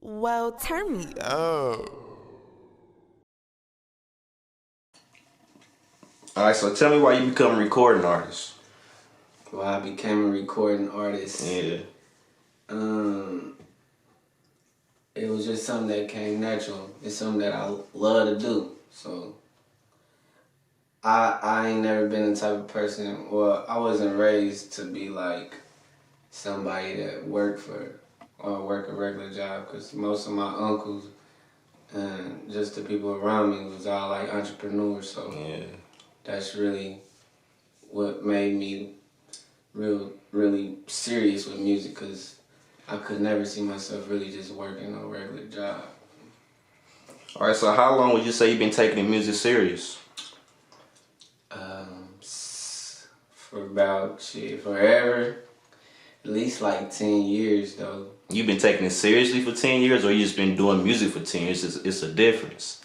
Well, turn me up. Alright, so tell me why you become a recording artist. Well, I became a recording artist. Yeah. It was just something that came natural. It's something that I love to do. So I ain't never been the type of person, well, I wasn't raised to be like somebody that work a regular job, because most of my uncles and just the people around me was all like entrepreneurs. So Yeah. that's really what made me really serious with music, because I could never see myself really just working a regular job. Alright, so how long would you say you've been taking the music serious? For about, forever. At least like 10 years though. You've been taking it seriously for 10 years, or you just been doing music for 10 years? It's a difference.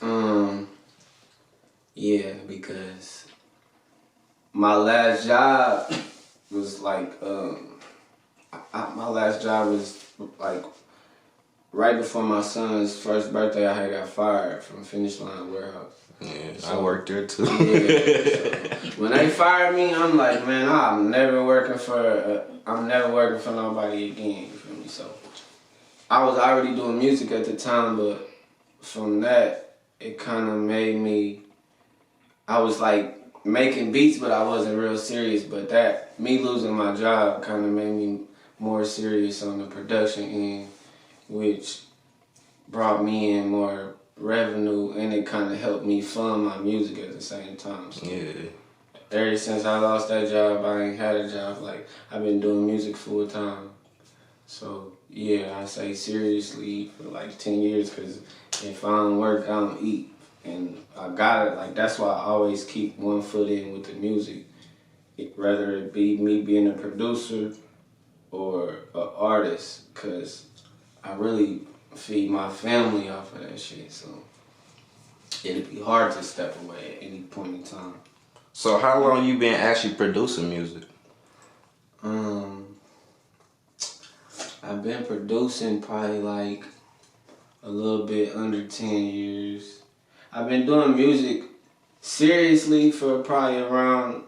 Yeah, because my last job was like, my last job was like right before my son's first birthday. I had got fired from Finish Line Warehouse. Yeah, So, I worked there too. Yeah, so when they fired me, I'm like, man, I'm never working for nobody again. You feel me? So I was already doing music at the time, but from that, it kind of made me. I was like making beats, but I wasn't real serious. But me losing my job kind of made me more serious on the production end, which brought me in more revenue, and it kind of helped me fund my music at the same time. So Yeah. ever since I lost that job, I ain't had a job. Like, I've been doing music full time. So yeah, I say seriously for like 10 years, because if I don't work, I don't eat. And I got it, like, that's why I always keep one foot in with the music. Whether it be me being a producer or an artist, because I really feed my family off of that shit. So it'd be hard to step away at any point in time. So how long you been actually producing music? I've been producing probably like a little bit under 10 years. I've been doing music seriously for probably around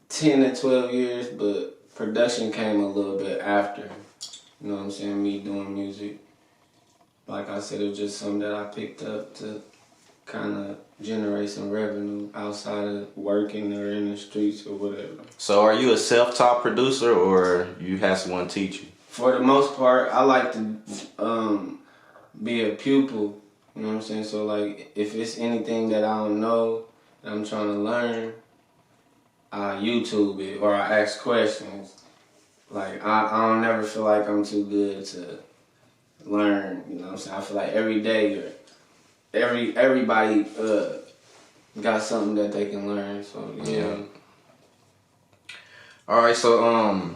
10 to 12 years, but production came a little bit after. You know what I'm saying? Me doing music. Like I said, it was just something that I picked up to kind of generate some revenue outside of working or in the streets or whatever. So are you a self-taught producer, or you have someone teach you? For the most part, I like to be a pupil. You know what I'm saying? So like, if it's anything that I don't know that I'm trying to learn, I YouTube it or I ask questions. Like, I don't never feel like I'm too good to learn. You know what I'm saying? I feel like every day or everybody got something that they can learn. So yeah. All right, so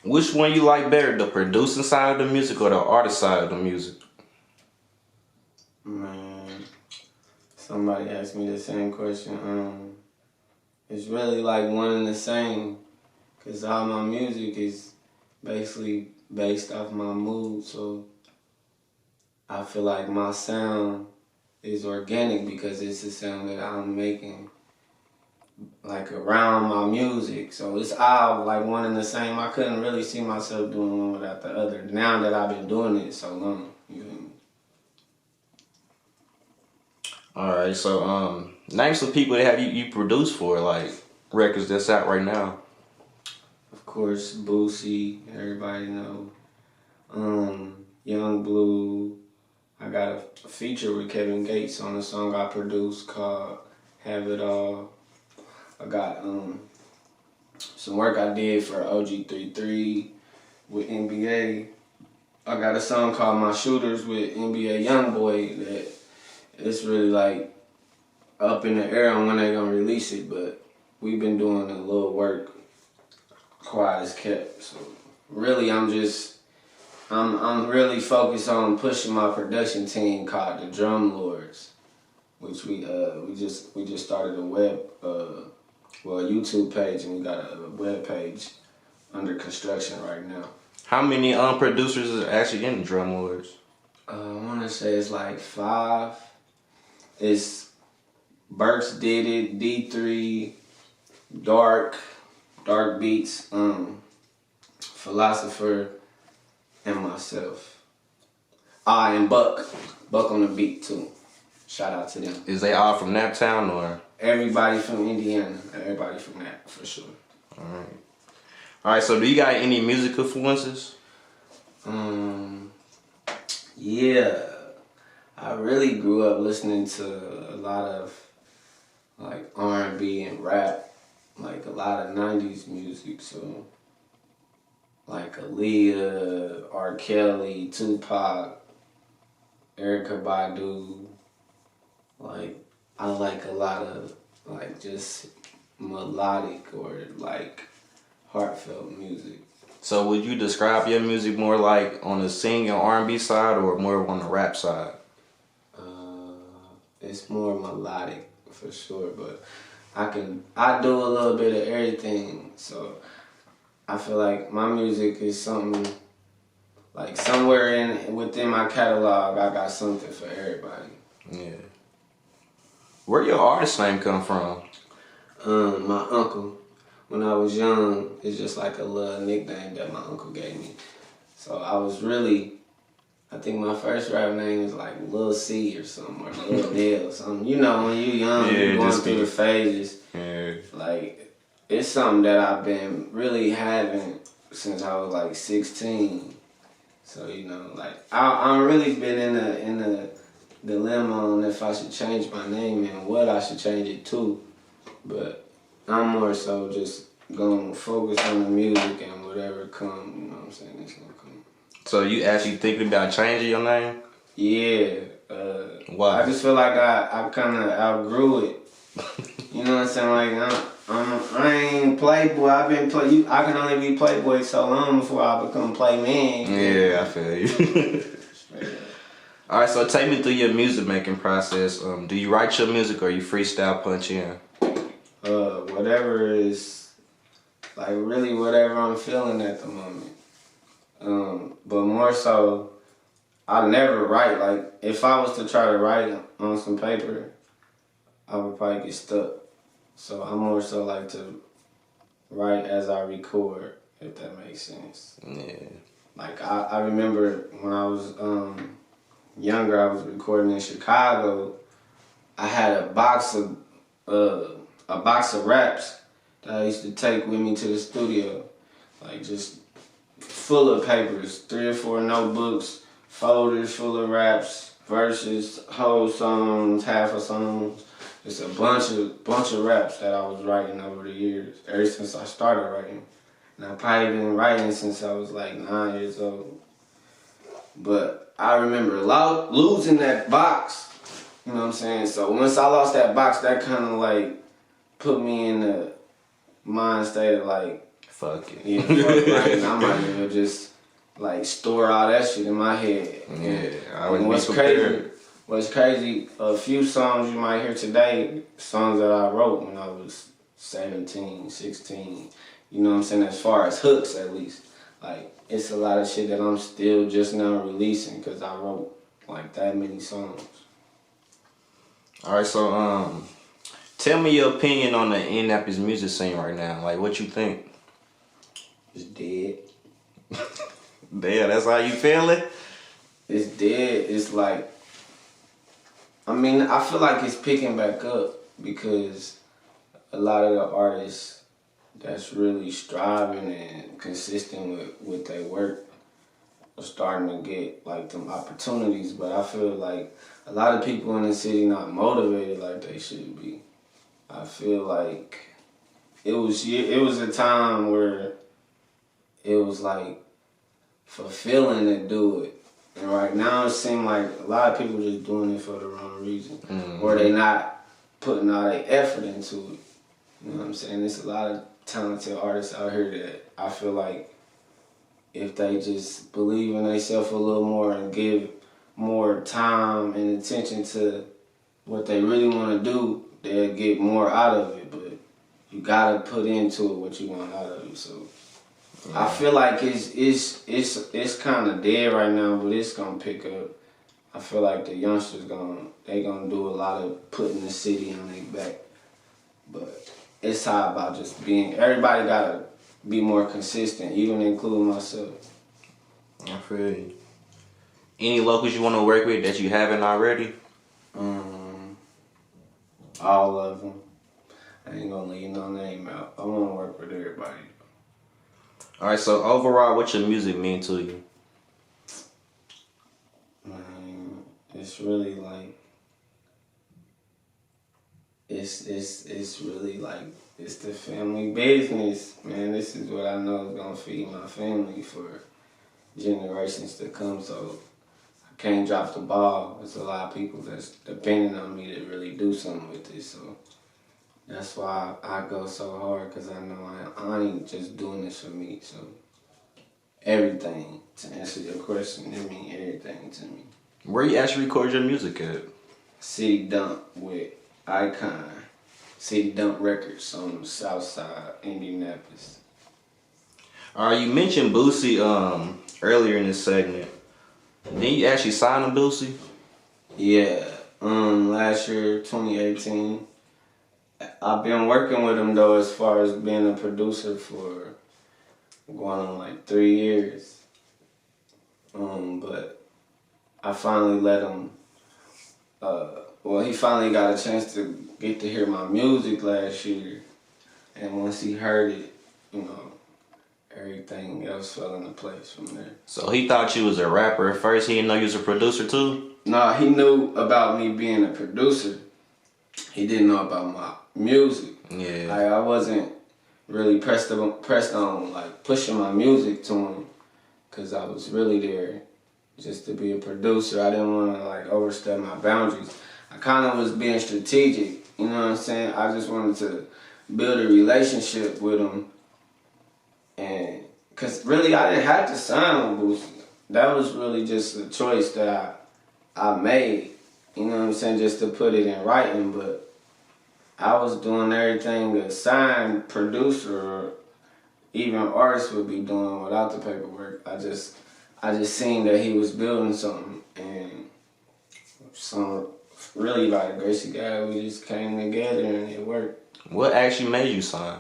which one you like better, the producing side of the music or the artist side of the music? Man, somebody asked me the same question. It's really like one and the same, because all my music is basically based off my mood. So I feel like my sound is organic because it's the sound that I'm making like around my music. So it's all like one and the same. I couldn't really see myself doing one without the other now that I've been doing it so long. You feel me? Alright, so name some people that have you produced for, like records that's out right now. Of course, Boosie, everybody know. Young Blue. I got a feature with Kevin Gates on a song I produced called Have It All. I got some work I did for OG33 with NBA. I got a song called My Shooters with NBA Youngboy that it's really like up in the air on when they gonna release it, but we've been doing a little work, quiet as kept. So really, I'm really focused on pushing my production team called the Drum Lords, which we just started a YouTube page, and we got a web page under construction right now. How many producers are actually in the Drum Lords? I want to say it's like 5. It's Burks Did It, D3, Dark Beats, Philosopher, and myself. And Buck on the beat too. Shout out to them. Is they all from Naptown or? Everybody from Indiana. Everybody from that, for sure. Alright, so do you got any music influences? Yeah. I really grew up listening to a lot of like R&B and rap, like a lot of 90s music, so like Aaliyah, R. Kelly, Tupac, Erykah Badu. Like I like a lot of like just melodic or like heartfelt music. So would you describe your music more like on the singing R&B side or more on the rap side? It's more melodic for sure, but I do a little bit of everything. So I feel like my music is something like somewhere within my catalog. I got something for everybody. Yeah. Where your artist name come from? My uncle. When I was young, it's just like a little nickname that my uncle gave me. So I think my first rap name is like Lil C or something, or Lil Dale or something. You know, when you young, you're going through the phases. Yeah. Like, it's something that I've been really having since I was like 16. So, you know, like, I'm really been in the dilemma on if I should change my name and what I should change it to. But I'm more so just gonna focus on the music and whatever comes, you know what I'm saying, it's gonna come. So you actually thinking about changing your name? Yeah. Why? I just feel like I kind of outgrew it. You know what I'm saying? Like I ain't Playboi. I can only be Playboi so long before I become Playman. Yeah, I feel you. All right, so take me through your music making process. Do you write your music or you freestyle punch in? Whatever is, like really whatever I'm feeling at the moment. But more so, I never write. Like, if I was to try to write on some paper, I would probably get stuck. So I more so like to write as I record, if that makes sense. Yeah. Like, I remember when I was younger, I was recording in Chicago. I had a box of raps that I used to take with me to the studio. Like, just full of papers, 3 or 4 notebooks, folders full of raps, verses, whole songs, half of songs. Just a bunch of raps that I was writing over the years, ever since I started writing. And I've probably been writing since I was like 9 years old. But I remember losing that box, you know what I'm saying? So once I lost that box, that kind of like put me in the mind state of like, fuck it. Yeah, fuck writing. I might as well just like store all that shit in my head. Yeah, I would be prepared. What's crazy, a few songs you might hear today, songs that I wrote when I was 17, 16. You know what I'm saying? As far as hooks, at least. Like, it's a lot of shit that I'm still just now releasing because I wrote like that many songs. All right, so tell me your opinion on the Indianapolis music scene right now. Like, what you think? It's dead. Damn, that's how you feeling? It's dead. It's like, I mean, I feel like it's picking back up because a lot of the artists that's really striving and consistent with their work are starting to get like them opportunities. But I feel like a lot of people in the city not motivated like they should be. I feel like it was a time where it was like fulfilling to do it. And right now it seems like a lot of people just doing it for the wrong reason. Mm-hmm. Or they not putting all their effort into it. You know what I'm saying? There's a lot of talented artists out here that I feel like if they just believe in themselves a little more and give more time and attention to what they really want to do, they'll get more out of it. But you gotta put into it what you want out of it. So I feel like it's kind of dead right now, but it's gonna pick up. I feel like the youngsters they gonna do a lot of putting the city on their back. But it's all about just everybody gotta be more consistent, even including myself. I feel you. Any locals you want to work with that you haven't already? All of them. I ain't gonna leave no name out. I wanna work with everybody. Alright, so overall, what your music mean to you? Man, it's really like it's really like it's the family business, man. This is what I know is gonna feed my family for generations to come. So I can't drop the ball. There's a lot of people that's depending on me to really do something with this. So that's why I go so hard, because I know I ain't just doing this for me. So everything, to answer your question, it means everything to me. Where you actually record your music at? City Dump with Icon. City Dump Records on the south side, Indianapolis. Alright, you mentioned Boosie earlier in this segment. Didn't you actually sign to Boosie? Yeah, last year, 2018. I've been working with him though, as far as being a producer, for going on like 3 years. But I finally let him, he finally got a chance to get to hear my music last year. And once he heard it, everything else fell into place from there. So he thought you was a rapper at first. He didn't know you was a producer too? No, he knew about me being a producer. He didn't know about my music. Yeah. Like, I wasn't really pressed on like pushing my music to him, because I was really there just to be a producer. I didn't want to like overstep my boundaries. I kind of was being strategic, you know what I'm saying? I just wanted to build a relationship with him. And because really I didn't have to sign with Boosie. That was really just a choice that I made, you know what I'm saying, just to put it in writing. But I was doing everything a signed producer or even artist would be doing without the paperwork. I just seen that he was building something, and really by the grace of God, we just came together and it worked. What actually made you sign?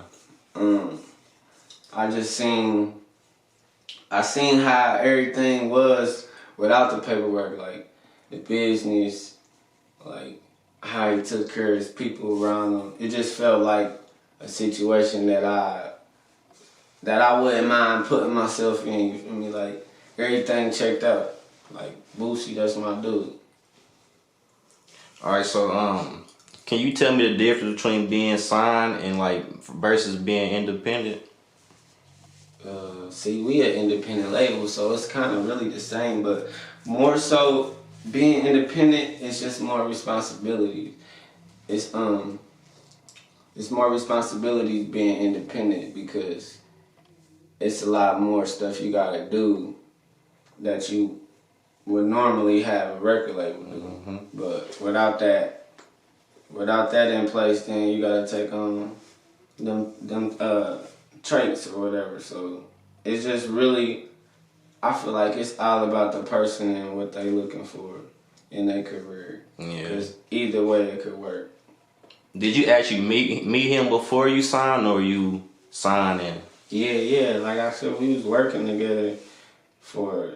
I seen how everything was without the paperwork, like the business, like how he took care of his people around him. It just felt like a situation that I wouldn't mind putting myself in, you feel me? Like, everything checked out. Like, Boosie, that's my dude. Alright, so can you tell me the difference between being signed and like versus being independent? See, we an independent label, so it's kind of really the same, but more so being independent is just more responsibility. It's more responsibility being independent, because it's a lot more stuff you gotta do that you would normally have a record label do. Mm-hmm. But without that in place, then you gotta take on them traits or whatever. So it's just really, I feel like it's all about the person and what they looking for in their career. Yeah. Because either way it could work. Did you actually meet him before you signed, or you signed in? Yeah. Like I said, we was working together for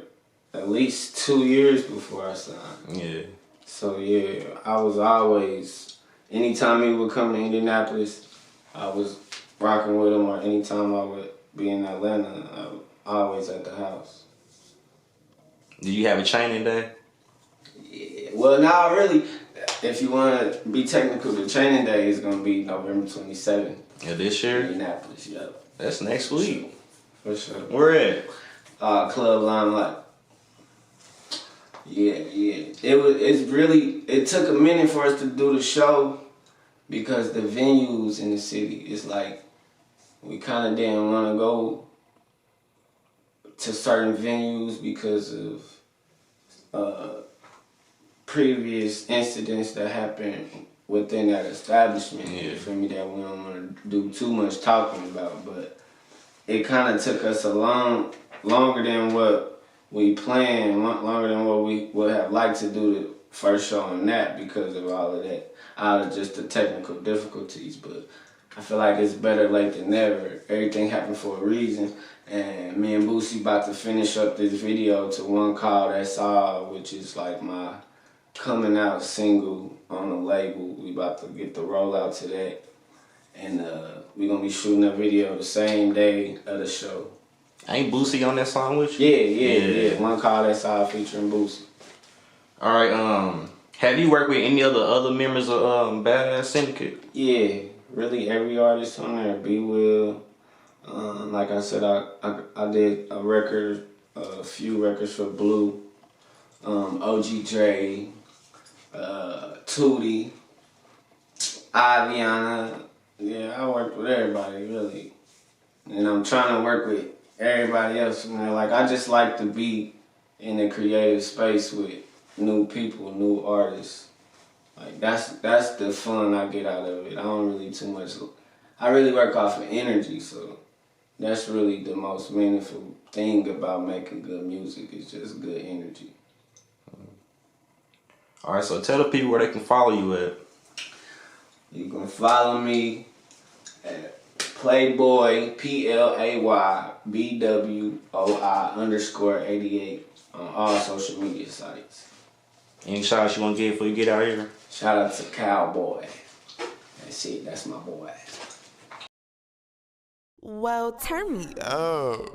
at least 2 years before I signed. Yeah. So yeah, I was always, anytime he would come to Indianapolis, I was rocking with him, or anytime I would be in Atlanta, I was always at the house. Did you have a training day? Yeah, well, not really. If you want to be technical, the training day is going to be November 27th. Yeah, this year? Indianapolis, yeah. That's next week. For sure. Where at? Club Limelight. Yeah. It took a minute for us to do the show, because the venues in the city, it's like, we kind of didn't want to go to certain venues because of previous incidents that happened within that establishment. Yeah. You feel me? That we don't want to do too much talking about, but it kind of took us longer than what we planned longer than what we would have liked to do the first show on that because of all of that, out of just the technical difficulties. But I feel like it's better late than never. Everything happened for a reason. And me and Boosie about to finish up this video to one called That's All, which is like my coming out single on the label. We about to get the rollout to that. And we gonna be shooting a video the same day of the show. Ain't Boosie on that song with you? Yeah. One called That's All featuring Boosie. Alright, have you worked with any other members of Badazz Syndicate? Yeah, really every artist on there. B Will. Like I said, I did a few records for Blue. OG Dre, Tootie, Aviana. Yeah, I worked with everybody really. And I'm trying to work with everybody else. Man. Like I just like to be in the creative space with new people, new artists. Like that's the fun I get out of it. I don't really too much. I really work off of energy, so that's really the most meaningful thing about making good music. Is just good energy. All right, so tell the people where they can follow you at. You can follow me at Playbwoi PLAYBWOI_88 on all social media sites. Any shout outs you want to give before you get out here? Shout out to Cowboy. That's it. That's my boy. Well, turn me up.